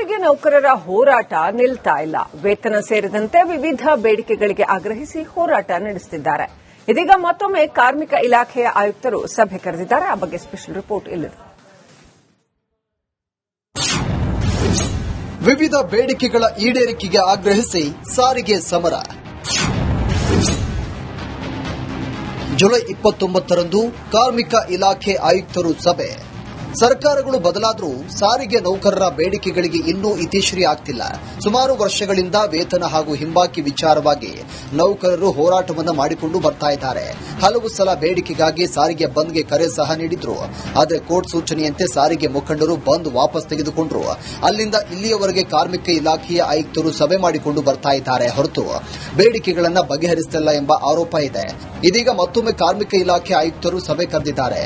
ಸಾರಿಗೆ ನೌಕರರ ಹೋರಾಟ ನಿಲ್ತಾ ಇಲ್ಲ. ವೇತನ ಸೇರಿದಂತೆ ವಿವಿಧ ಬೇಡಿಕೆಗಳಿಗೆ ಆಗ್ರಹಿಸಿ ಹೋರಾಟ ನಡೆಸುತ್ತಿದ್ದಾರೆ. ಇದೀಗ ಮತ್ತೊಮ್ಮೆ ಕಾರ್ಮಿಕ ಇಲಾಖೆಯ ಆಯುಕ್ತರು ಸಭೆ ಕರೆದಿದ್ದಾರೆ. ಆ ಬಗ್ಗೆ ಸ್ಪೆಷಲ್ ರಿಪೋರ್ಟ್ ಇಲ್ಲಿದೆ. ವಿವಿಧ ಬೇಡಿಕೆಗಳ ಈಡೇರಿಕೆಗೆ ಆಗ್ರಹಿಸಿ ಸಾರಿಗೆ ಸಮರ. ಜುಲೈ 29ರಂದು ಕಾರ್ಮಿಕ ಇಲಾಖೆ ಆಯುಕ್ತರು ಸಭೆ. ಸರ್ಕಾರಗಳು ಬದಲಾದರೂ ಸಾರಿಗೆ ನೌಕರರ ಬೇಡಿಕೆಗಳಿಗೆ ಇನ್ನೂ ಇತಿಶ್ರೀ ಆಗ್ತಿಲ್ಲ. ಸುಮಾರು ವರ್ಷಗಳಿಂದ ವೇತನ ಹಾಗೂ ಹಿಂಬಾಕಿ ವಿಚಾರವಾಗಿ ನೌಕರರು ಹೋರಾಟವನ್ನು ಮಾಡಿಕೊಂಡು ಬರ್ತಾ ಇದ್ದಾರೆ. ಹಲವು ಸಲ ಬೇಡಿಕೆಗಾಗಿ ಸಾರಿಗೆ ಬಂದ್ಗೆ ಕರೆ ಸಹ ನೀಡಿದ್ರು. ಆದರೆ ಕೋರ್ಟ್ ಸೂಚನೆಯಂತೆ ಸಾರಿಗೆ ಮುಖಂಡರು ಬಂದ್ ವಾಪಸ್ ತೆಗೆದುಕೊಂಡ್ರು. ಅಲ್ಲಿಂದ ಇಲ್ಲಿಯವರೆಗೆ ಕಾರ್ಮಿಕ ಇಲಾಖೆಯ ಆಯುಕ್ತರು ಸಭೆ ಮಾಡಿಕೊಂಡು ಬರ್ತಾ ಇದ್ದಾರೆ ಹೊರತು ಬೇಡಿಕೆಗಳನ್ನು ಬಗೆಹರಿಸುತ್ತಿಲ್ಲ ಎಂಬ ಆರೋಪ ಇದೆ. ಇದೀಗ ಮತ್ತೊಮ್ಮೆ ಕಾರ್ಮಿಕ ಇಲಾಖೆ ಆಯುಕ್ತರು ಸಭೆ ಕರೆದಿದ್ದಾರೆ.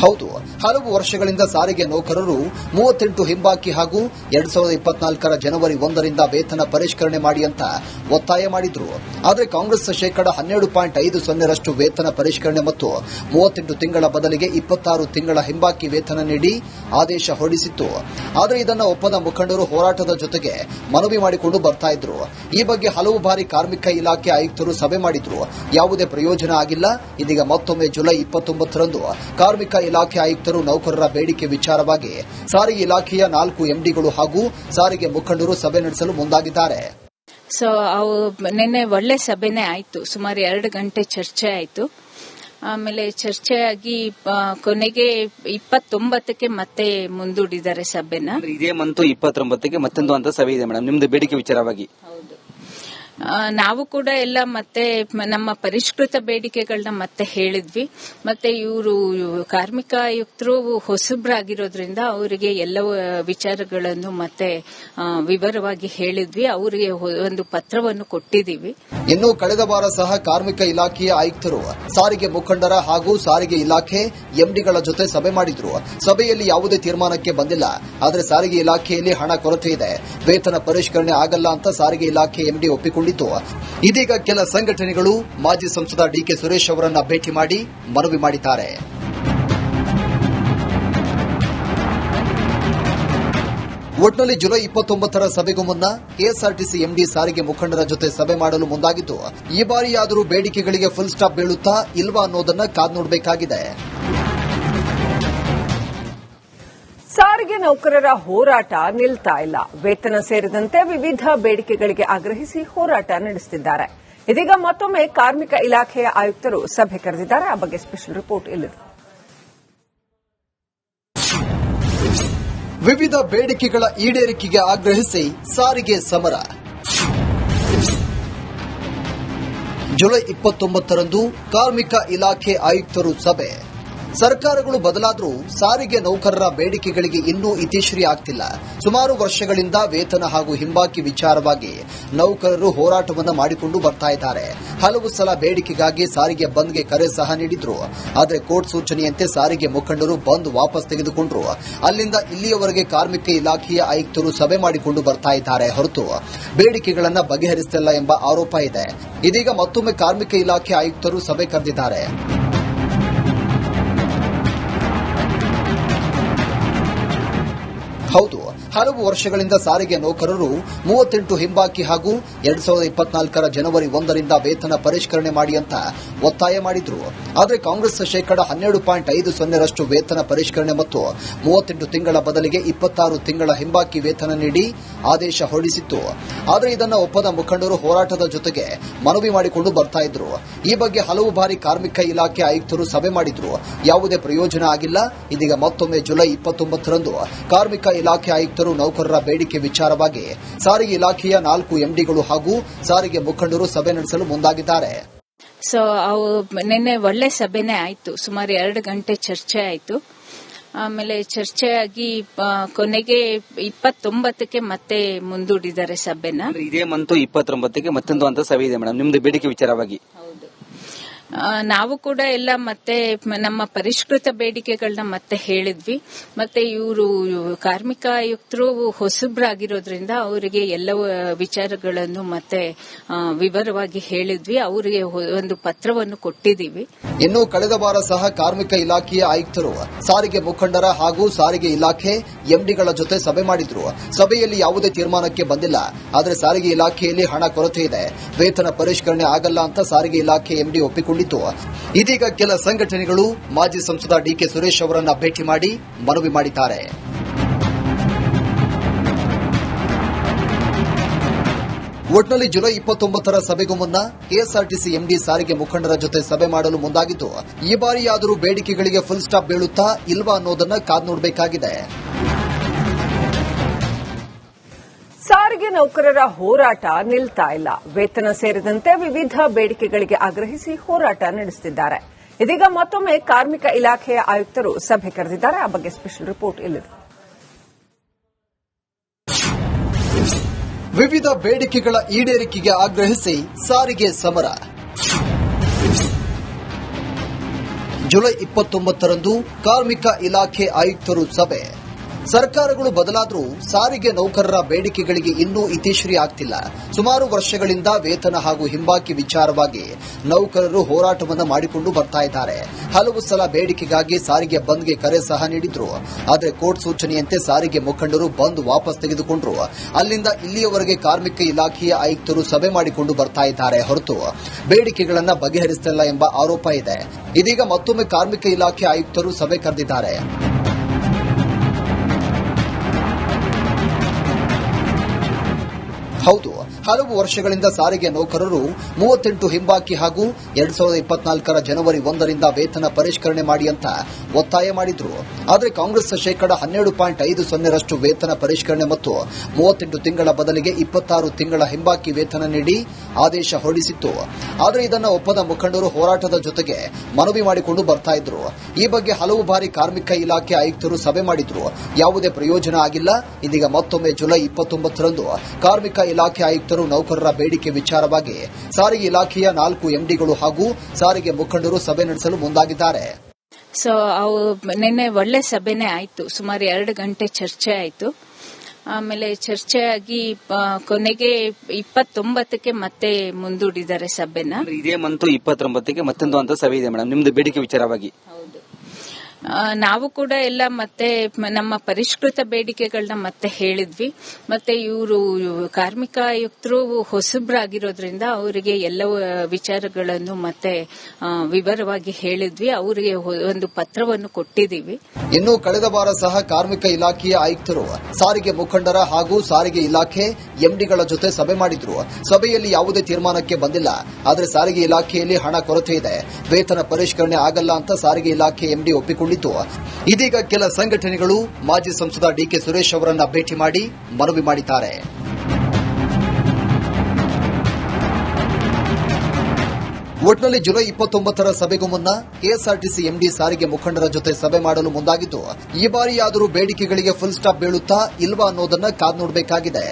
ಹೌದು, ಹಲವು ವರ್ಷಗಳಿಂದ ಸಾರಿಗೆ ನೌಕರರು 38 ಹಿಂಬಾಕಿ ಹಾಗೂ 2024ರ ಜನವರಿ 1ರಿಂದ ವೇತನ ಪರಿಷ್ಕರಣೆ ಮಾಡಿ ಅಂತ ಒತ್ತಾಯ ಮಾಡಿದ್ರು. ಆದರೆ ಕಾಂಗ್ರೆಸ್ ಶೇಕಡ 12.50ರಷ್ಟು ವೇತನ ಪರಿಷ್ಕರಣೆ ಮತ್ತು 38 ತಿಂಗಳ ಬದಲಿಗೆ 26 ತಿಂಗಳ ಹಿಂಬಾಕಿ ವೇತನ ನೀಡಿ ಆದೇಶ ಹೊರಡಿಸಿತ್ತು. ಆದರೆ ಇದನ್ನು ಒಪ್ಪದ ಮುಖಂಡರು ಹೋರಾಟದ ಜೊತೆಗೆ ಮನವಿ ಮಾಡಿಕೊಂಡು ಬರ್ತಾ ಇದ್ರು. ಈ ಬಗ್ಗೆ ಹಲವು ಬಾರಿ ಕಾರ್ಮಿಕ ಇಲಾಖೆ ಆಯುಕ್ತರು ಸಭೆ ಮಾಡಿದ್ರು. ಯಾವುದೇ ಪ್ರಯೋಜನ ಆಗಿಲ್ಲ. ಇದೀಗ ಮತ್ತೊಮ್ಮೆ ಜುಲೈ 29ರಂದು ಕಾರ್ಮಿಕ ಇಲಾಖೆ ಆಯುಕ್ತರು ನೌಕರರ ಬೇಡಿಕೆ ವಿಚಾರವಾಗಿ ಸಾರಿಗೆ ಇಲಾಖೆಯ 4 ಎಂಡಿಗಳು ಹಾಗೂ ಸಾರಿಗೆ ಮುಖಂಡರು ಸಭೆ ನಡೆಸಲು ಮುಂದಾಗಿದ್ದಾರೆ. ನಿನ್ನೆ ಒಳ್ಳೆ ಸಭೆನೇ ಆಯ್ತು. ಸುಮಾರು 2 ಗಂಟೆ ಚರ್ಚೆ ಆಯ್ತು. ಆಮೇಲೆ ಚರ್ಚೆಯಾಗಿ ಕೊನೆಗೆ 29ಕ್ಕೆ ಮತ್ತೆ ಮುಂದೂಡಿದ್ದಾರೆ ಸಭೆನ. ಇದೇ ಮಂತ್ 29ಕ್ಕೆ ಮತ್ತೊಂದು ಅಂತ ಸಭೆ ಇದೆ ಮೇಡಮ್, ನಿಮ್ದು ಬೇಡಿಕೆ ವಿಚಾರವಾಗಿ. ನಾವು ಕೂಡ ಎಲ್ಲ ಮತ್ತೆ ನಮ್ಮ ಪರಿಷ್ಕೃತ ಬೇಡಿಕೆಗಳನ್ನ ಮತ್ತೆ ಹೇಳಿದ್ವಿ. ಮತ್ತೆ ಇವರು ಕಾರ್ಮಿಕ ಆಯುಕ್ತರು ಹೊಸಬ್ರಾಗಿರೋದ್ರಿಂದ ಅವರಿಗೆ ಎಲ್ಲ ವಿಚಾರಗಳನ್ನು ಮತ್ತೆ ವಿವರವಾಗಿ ಹೇಳಿದ್ವಿ. ಅವರಿಗೆ ಒಂದು ಪತ್ರವನ್ನು ಕೊಟ್ಟಿದ್ದೀವಿ. ಇನ್ನು ಕಳೆದ ವಾರ ಸಹ ಕಾರ್ಮಿಕ ಇಲಾಖೆಯ ಆಯುಕ್ತರು ಸಾರಿಗೆ ಮುಖಂಡರ ಹಾಗೂ ಸಾರಿಗೆ ಇಲಾಖೆ ಎಂಡಿಗಳ ಜೊತೆ ಸಭೆ ಮಾಡಿದ್ರು. ಸಭೆಯಲ್ಲಿ ಯಾವುದೇ ತೀರ್ಮಾನಕ್ಕೆ ಬಂದಿಲ್ಲ. ಆದರೆ ಸಾರಿಗೆ ಇಲಾಖೆಯಲ್ಲಿ ಹಣ ಕೊರತೆ ಇದೆ, ವೇತನ ಪರಿಷ್ಕರಣೆ ಆಗಲ್ಲ ಅಂತ ಸಾರಿಗೆ ಇಲಾಖೆ ಎಂಡಿ ಒಪ್ಪಿಕೊಂಡಿದ್ದು. ಇದೀಗ ಕೆಲ ಸಂಘಟನೆಗಳು ಮಾಜಿ ಸಂಸದ ಡಿಕೆ ಸುರೇಶ್ ಅವರನ್ನ ಭೇಟಿ ಮಾಡಿ ಮನವಿ ಮಾಡಿದ್ದಾರೆ. ಒಟ್ನಲ್ಲಿ ಜುಲೈ 29ರ ಸಭೆಗೂ ಮುನ್ನ ಕೆಎಸ್ಆರ್ಟಿಸಿ ಎಂಡಿ ಸಾರಿಗೆ ಮುಖಂಡರ ಜೊತೆ ಸಭೆ ಮಾಡಲು ಮುಂದಾಗಿದ್ದು, ಈ ಬಾರಿಯಾದರೂ ಬೇಡಿಕೆಗಳಿಗೆ ಫುಲ್ ಸ್ಟಾಪ್ ಬೀಳುತ್ತಾ ಇಲ್ವಾ ಅನ್ನೋದನ್ನ ಕಾದು ನೋಡಬೇಕಾಗಿದೆ. ಸಾರಿಗೆ ನೌಕರರ ಹೋರಾಟ ನಿಲ್ತಾ ಇಲ್ಲ. ವೇತನ ಸೇರಿದಂತೆ ವಿವಿಧ ಬೇಡಿಕೆಗಳಿಗೆ ಆಗ್ರಹಿಸಿ ಹೋರಾಟ ನಡೆಸುತ್ತಿದ್ದಾರೆ. ಇದೀಗ ಮತ್ತೊಮ್ಮೆ ಕಾರ್ಮಿಕ ಇಲಾಖೆಯ ಆಯುಕ್ತರು ಸಭೆ ಕರೆದಿದ್ದಾರೆ. ಆ ಬಗ್ಗೆ ಸ್ಪೆಷಲ್ ರಿಪೋರ್ಟ್ ಇಲ್ಲಿದೆ. ವಿವಿಧ ಬೇಡಿಕೆಗಳ ಈಡೇರಿಕೆಗೆ ಆಗ್ರಹಿಸಿ ಸಾರಿಗೆ ಸಮರ. ಜುಲೈ 29ರಂದು ಕಾರ್ಮಿಕ ಇಲಾಖೆ ಆಯುಕ್ತರು ಸಭೆ. ಸರ್ಕಾರಗಳು ಬದಲಾದರೂ ಸಾರಿಗೆ ನೌಕರರ ಬೇಡಿಕೆಗಳಿಗೆ ಇನ್ನೂ ಇತಿಶ್ರೀ ಆಗ್ತಿಲ್ಲ. ಸುಮಾರು ವರ್ಷಗಳಿಂದ ವೇತನ ಹಾಗೂ ಹಿಂಬಾಕಿ ವಿಚಾರವಾಗಿ ನೌಕರರು ಹೋರಾಟವನ್ನು ಮಾಡಿಕೊಂಡು ಬರ್ತಾ ಇದ್ದಾರೆ. ಹಲವು ಸಲ ಬೇಡಿಕೆಗಾಗಿ ಸಾರಿಗೆ ಬಂದ್ಗೆ ಕರೆ ಸಹ ನೀಡಿದ್ರು. ಆದರೆ ಕೋರ್ಟ್ ಸೂಚನೆಯಂತೆ ಸಾರಿಗೆ ಮುಖಂಡರು ಬಂದ್ ವಾಪಸ್ ತೆಗೆದುಕೊಂಡ್ರು. ಅಲ್ಲಿಂದ ಇಲ್ಲಿಯವರೆಗೆ ಕಾರ್ಮಿಕ ಇಲಾಖೆಯ ಆಯುಕ್ತರು ಸಭೆ ಮಾಡಿಕೊಂಡು ಬರ್ತಾ ಇದ್ದಾರೆ ಹೊರತು ಬೇಡಿಕೆಗಳನ್ನು ಬಗೆಹರಿಸುತ್ತಿಲ್ಲ ಎಂಬ ಆರೋಪ ಇದೆ. ಇದೀಗ ಮತ್ತೊಮ್ಮೆ ಕಾರ್ಮಿಕ ಇಲಾಖೆ ಆಯುಕ್ತರು ಸಭೆ ಕರೆದಿದ್ದಾರೆ. ಹೌದು, ಹಲವು ವರ್ಷಗಳಿಂದ ಸಾರಿಗೆ ನೌಕರರು 38 ಹಿಂಬಾಕಿ ಹಾಗೂ 2024ರ ಜನವರಿ 1ರಿಂದ ವೇತನ ಪರಿಷ್ಕರಣೆ ಮಾಡಿ ಅಂತ ಒತ್ತಾಯ ಮಾಡಿದ್ರು. ಆದರೆ ಕಾಂಗ್ರೆಸ್ ಶೇಕಡ 12.50ರಷ್ಟು ವೇತನ ಪರಿಷ್ಕರಣೆ ಮತ್ತು 38 ತಿಂಗಳ ಬದಲಿಗೆ 26 ತಿಂಗಳ ಹಿಂಬಾಕಿ ವೇತನ ನೀಡಿ ಆದೇಶ ಹೊರಡಿಸಿತ್ತು. ಆದರೆ ಇದನ್ನು ಒಪ್ಪದ ಮುಖಂಡರು ಹೋರಾಟದ ಜೊತೆಗೆ ಮನವಿ ಮಾಡಿಕೊಂಡು ಬರ್ತಾ ಇದ್ರು. ಈ ಬಗ್ಗೆ ಹಲವು ಬಾರಿ ಕಾರ್ಮಿಕ ಇಲಾಖೆ ಆಯುಕ್ತರು ಸಭೆ ಮಾಡಿದ್ರು. ಯಾವುದೇ ಪ್ರಯೋಜನ ಆಗಿಲ್ಲ. ಇದೀಗ ಮತ್ತೊಮ್ಮೆ ಜುಲೈ 29ರಂದು ಕಾರ್ಮಿಕ ಇಲಾಖೆ ಆಯುಕ್ತರು ನೌಕರರ ಬೇಡಿಕೆ ವಿಚಾರವಾಗಿ ಸಾರಿಗೆ ಇಲಾಖೆಯ 4 ಎಂಡಿಗಳು ಹಾಗೂ ಸಾರಿಗೆ ಮುಖಂಡರು ಸಭೆ ನಡೆಸಲು ಮುಂದಾಗಿದ್ದಾರೆ. ನಿನ್ನೆ ಒಳ್ಳೆ ಸಭೆನೇ ಆಯ್ತು. ಸುಮಾರು 2 ಗಂಟೆ ಚರ್ಚೆ ಆಯ್ತು. ಆಮೇಲೆ ಚರ್ಚೆಯಾಗಿ ಕೊನೆಗೆ 29ಕ್ಕೆ ಮತ್ತೆ ಮುಂದೂಡಿದ್ದಾರೆ ಸಭೆನ. ಇದೇ ಮಂತ್ 29ಕ್ಕೆ ಮತ್ತೊಂದು ಅಂತ ಸಭೆ ಇದೆ ಮೇಡಮ್, ನಿಮ್ದು ಬೇಡಿಕೆ ವಿಚಾರವಾಗಿ. ನಾವು ಕೂಡ ಎಲ್ಲ ಮತ್ತೆ ನಮ್ಮ ಪರಿಷ್ಕೃತ ಬೇಡಿಕೆಗಳನ್ನ ಮತ್ತೆ ಹೇಳಿದ್ವಿ. ಮತ್ತೆ ಇವರು ಕಾರ್ಮಿಕ ಆಯುಕ್ತರು ಹೊಸಬ್ರಾಗಿರೋದ್ರಿಂದ ಅವರಿಗೆ ಎಲ್ಲ ವಿಚಾರಗಳನ್ನು ಮತ್ತೆ ವಿವರವಾಗಿ ಹೇಳಿದ್ವಿ. ಅವರಿಗೆ ಒಂದು ಪತ್ರವನ್ನು ಕೊಟ್ಟಿದ್ದೀವಿ. ಇನ್ನು ಕಳೆದ ವಾರ ಸಹ ಕಾರ್ಮಿಕ ಇಲಾಖೆಯ ಆಯುಕ್ತರು ಸಾರಿಗೆ ಮುಖಂಡರ ಹಾಗೂ ಸಾರಿಗೆ ಇಲಾಖೆ ಎಂಡಿಗಳ ಜೊತೆ ಸಭೆ ಮಾಡಿದ್ರು. ಸಭೆಯಲ್ಲಿ ಯಾವುದೇ ತೀರ್ಮಾನಕ್ಕೆ ಬಂದಿಲ್ಲ. ಆದರೆ ಸಾರಿಗೆ ಇಲಾಖೆಯಲ್ಲಿ ಹಣ ಕೊರತೆ ಇದೆ, ವೇತನ ಪರಿಷ್ಕರಣೆ ಆಗಲ್ಲ ಅಂತ ಸಾರಿಗೆ ಇಲಾಖೆ ಎಂಡಿ ಒಪ್ಪಿಕೊಂಡಿತ್ತು. ಇದೀಗ ಕೆಲ ಸಂಘಟನೆಗಳು ಮಾಜಿ ಸಂಸದ ಡಿಕೆ ಸುರೇಶ್ ಅವರನ್ನ ಭೇಟಿ ಮಾಡಿ ಮನವಿ ಮಾಡಿದ್ದಾರೆ. ಒಟ್ನಲ್ಲಿ ಜುಲೈ 29ರ ಸಭೆಗೂ ಮುನ್ನ ಕೆಎಸ್ಆರ್ಟಿಸಿ ಎಂಡಿ ಸಾರಿಗೆ ಮುಖಂಡರ ಜೊತೆ ಸಭೆ ಮಾಡಲು ಮುಂದಾಗಿದ್ದು, ಈ ಬಾರಿಯಾದರೂ ಬೇಡಿಕೆಗಳಿಗೆ ಫುಲ್ ಸ್ಟಾಪ್ ಬೀಳುತ್ತಾ ಇಲ್ವಾ ಅನ್ನೋದನ್ನ ಕಾದು ನೋಡಬೇಕಾಗಿದೆ. ಸಾರಿಗೆ ನೌಕರರ ಹೋರಾಟ ನಿಲ್ತಾ ಇಲ್ಲ. ವೇತನ ಸೇರಿದಂತೆ ವಿವಿಧ ಬೇಡಿಕೆಗಳಿಗೆ ಆಗ್ರಹಿಸಿ ಹೋರಾಟ ನಡೆಸುತ್ತಿದ್ದಾರೆ. ಇದೀಗ ಮತ್ತೊಮ್ಮೆ ಕಾರ್ಮಿಕ ಇಲಾಖೆಯ ಆಯುಕ್ತರು ಸಭೆ ಕರೆದಿದ್ದಾರೆ. ಆ ಬಗ್ಗೆ ಸ್ಪೆಷಲ್ ರಿಪೋರ್ಟ್ ಇಲ್ಲಿದೆ. ವಿವಿಧ ಬೇಡಿಕೆಗಳ ಈಡೇರಿಕೆಗೆ ಆಗ್ರಹಿಸಿ ಸಾರಿಗೆ ಸಮರ. ಜುಲೈ 29ರಂದು ಕಾರ್ಮಿಕ ಇಲಾಖೆ ಆಯುಕ್ತರು ಸಭೆ. ಸರ್ಕಾರಗಳು ಬದಲಾದರೂ ಸಾರಿಗೆ ನೌಕರರ ಬೇಡಿಕೆಗಳಿಗೆ ಇನ್ನೂ ಇತಿಶ್ರೀ ಆಗ್ತಿಲ್ಲ. ಸುಮಾರು ವರ್ಷಗಳಿಂದ ವೇತನ ಹಾಗೂ ಹಿಂಬಾಕಿ ವಿಚಾರವಾಗಿ ನೌಕರರು ಹೋರಾಟವನ್ನು ಮಾಡಿಕೊಂಡು ಬರ್ತಾ ಇದ್ದಾರೆ. ಹಲವು ಸಲ ಬೇಡಿಕೆಗಾಗಿ ಸಾರಿಗೆ ಬಂದ್ಗೆ ಕರೆ ಸಹ ನೀಡಿದ್ರು. ಆದರೆ ಕೋರ್ಟ್ ಸೂಚನೆಯಂತೆ ಸಾರಿಗೆ ಮುಖಂಡರು ಬಂದ್ ವಾಪಸ್ ತೆಗೆದುಕೊಂಡ್ರು. ಅಲ್ಲಿಂದ ಇಲ್ಲಿಯವರೆಗೆ ಕಾರ್ಮಿಕ ಇಲಾಖೆಯ ಆಯುಕ್ತರು ಸಭೆ ಮಾಡಿಕೊಂಡು ಬರ್ತಾ ಇದ್ದಾರೆ ಹೊರತು ಬೇಡಿಕೆಗಳನ್ನು ಬಗೆಹರಿಸುತ್ತಿಲ್ಲ ಎಂಬ ಆರೋಪ ಇದೆ. ಇದೀಗ ಮತ್ತೊಮ್ಮೆ ಕಾರ್ಮಿಕ ಇಲಾಖೆ ಆಯುಕ್ತರು ಸಭೆ ಕರೆದಿದ್ದಾರೆ. ಹೌದು, ಹಲವು ವರ್ಷಗಳಿಂದ ಸಾರಿಗೆ ನೌಕರರು 38 ಹಿಂಬಾಕಿ ಹಾಗೂ 2024ರ ಜನವರಿ 1ರಿಂದ ವೇತನ ಪರಿಷ್ಕರಣೆ ಮಾಡಿ ಅಂತ ಒತ್ತಾಯ ಮಾಡಿದ್ರು. ಆದರೆ ಕಾಂಗ್ರೆಸ್ ಶೇಕಡ 12.50% ವೇತನ ಪರಿಷ್ಕರಣೆ ಮತ್ತು 38 ತಿಂಗಳ ಬದಲಿಗೆ 26 ತಿಂಗಳ ಹಿಂಬಾಕಿ ವೇತನ ನೀಡಿ ಆದೇಶ ಹೊರಡಿಸಿತ್ತು. ಆದರೆ ಇದನ್ನು ಒಪ್ಪದ ಮುಖಂಡರು ಹೋರಾಟದ ಜೊತೆಗೆ ಮನವಿ ಮಾಡಿಕೊಂಡು ಬರ್ತಾ ಇದ್ರು. ಈ ಬಗ್ಗೆ ಹಲವು ಬಾರಿ ಕಾರ್ಮಿಕ ಇಲಾಖೆ ಆಯುಕ್ತರು ಸಭೆ ಮಾಡಿದ್ರು. ಯಾವುದೇ ಪ್ರಯೋಜನ ಆಗಿಲ್ಲ. ಇದೀಗ ಮತ್ತೊಮ್ಮೆ ಜುಲೈ 29ರಂದು ಕಾರ್ಮಿಕ ಇಲಾಖೆ ಆಯುಕ್ತರು ನೌಕರರ ಬೇಡಿಕೆ ವಿಚಾರವಾಗಿ ಸಾರಿಗೆ ಇಲಾಖೆಯ 4 ಎಂಡಿಗಳು ಹಾಗೂ ಸಾರಿಗೆ ಮುಖಂಡರು ಸಭೆ ನಡೆಸಲು ಮುಂದಾಗಿದ್ದಾರೆ. ಸೊ ನಿನ್ನೆ ಒಳ್ಳೆ ಸಭೆನೇ ಆಯ್ತು. ಸುಮಾರು 2 ಗಂಟೆ ಚರ್ಚೆ ಆಯ್ತು. ಆಮೇಲೆ ಚರ್ಚೆಯಾಗಿ ಕೊನೆಗೆ 29ಕ್ಕೆ ಮತ್ತೆ ಮುಂದೂಡಿದ್ದಾರೆ ಸಭೆನ. ಇದೇ ಮಂತ್ 29ಕ್ಕೆ ಮತ್ತೊಂದು ಅಂತ ಸಭೆ ಇದೆ ಮೇಡಮ್, ನಿಮ್ದು ಬೇಡಿಕೆ ವಿಚಾರವಾಗಿ. ಹೌದು, ನಾವು ಕೂಡ ಎಲ್ಲ ಮತ್ತೆ ನಮ್ಮ ಪರಿಷ್ಕೃತ ಬೇಡಿಕೆಗಳನ್ನ ಮತ್ತೆ ಹೇಳಿದ್ವಿ. ಮತ್ತೆ ಇವರು ಕಾರ್ಮಿಕ ಆಯುಕ್ತರು ಹೊಸಬ್ರಾಗಿರೋದ್ರಿಂದ ಅವರಿಗೆ ಎಲ್ಲ ವಿಚಾರಗಳನ್ನು ಮತ್ತೆ ವಿವರವಾಗಿ ಹೇಳಿದ್ವಿ. ಅವರಿಗೆ ಒಂದು ಪತ್ರವನ್ನು ಕೊಟ್ಟಿದ್ದೀವಿ. ಇನ್ನು ಕಳೆದ ವಾರ ಸಹ ಕಾರ್ಮಿಕ ಇಲಾಖೆಯ ಆಯುಕ್ತರು ಸಾರಿಗೆ ಮುಖಂಡರ ಹಾಗೂ ಸಾರಿಗೆ ಇಲಾಖೆ ಎಂಡಿಗಳ ಜೊತೆ ಸಭೆ ಮಾಡಿದ್ರು. ಸಭೆಯಲ್ಲಿ ಯಾವುದೇ ತೀರ್ಮಾನಕ್ಕೆ ಬಂದಿಲ್ಲ. ಆದರೆ ಸಾರಿಗೆ ಇಲಾಖೆಯಲ್ಲಿ ಹಣ ಕೊರತೆ ಇದೆ, ವೇತನ ಪರಿಷ್ಕರಣೆ ಆಗಲ್ಲ ಅಂತ ಸಾರಿಗೆ ಇಲಾಖೆ ಎಂಡಿ ಒಪ್ಪಿಕೊಂಡಿತ್ತು. ಇದೀಗ ಕೆಲ ಸಂಘಟನೆಗಳು ಮಾಜಿ ಸಂಸದ ಡಿಕೆ ಸುರೇಶ್ ಅವರನ್ನ ಭೇಟಿ ಮಾಡಿ ಮನವಿ ಮಾಡಿದ್ದಾರೆ. ಒಟ್ನಲ್ಲಿ ಜುಲೈ 29ರ ಸಭೆಗೂ ಮುನ್ನ ಕೆಎಸ್ಆರ್ಟಿಸಿ ಎಂಡಿ ಸಾರಿಗೆ ಮುಖಂಡರ ಜೊತೆ ಸಭೆ ಮಾಡಲು ಮುಂದಾಗಿದ್ದು, ಈ ಬಾರಿಯಾದರೂ ಬೇಡಿಕೆಗಳಿಗೆ ಫುಲ್ ಸ್ಟಾಪ್ ಬೀಳುತ್ತಾ ಇಲ್ವಾ ಅನ್ನೋದನ್ನ ಕಾದು ನೋಡಬೇಕಾಗಿದೆ.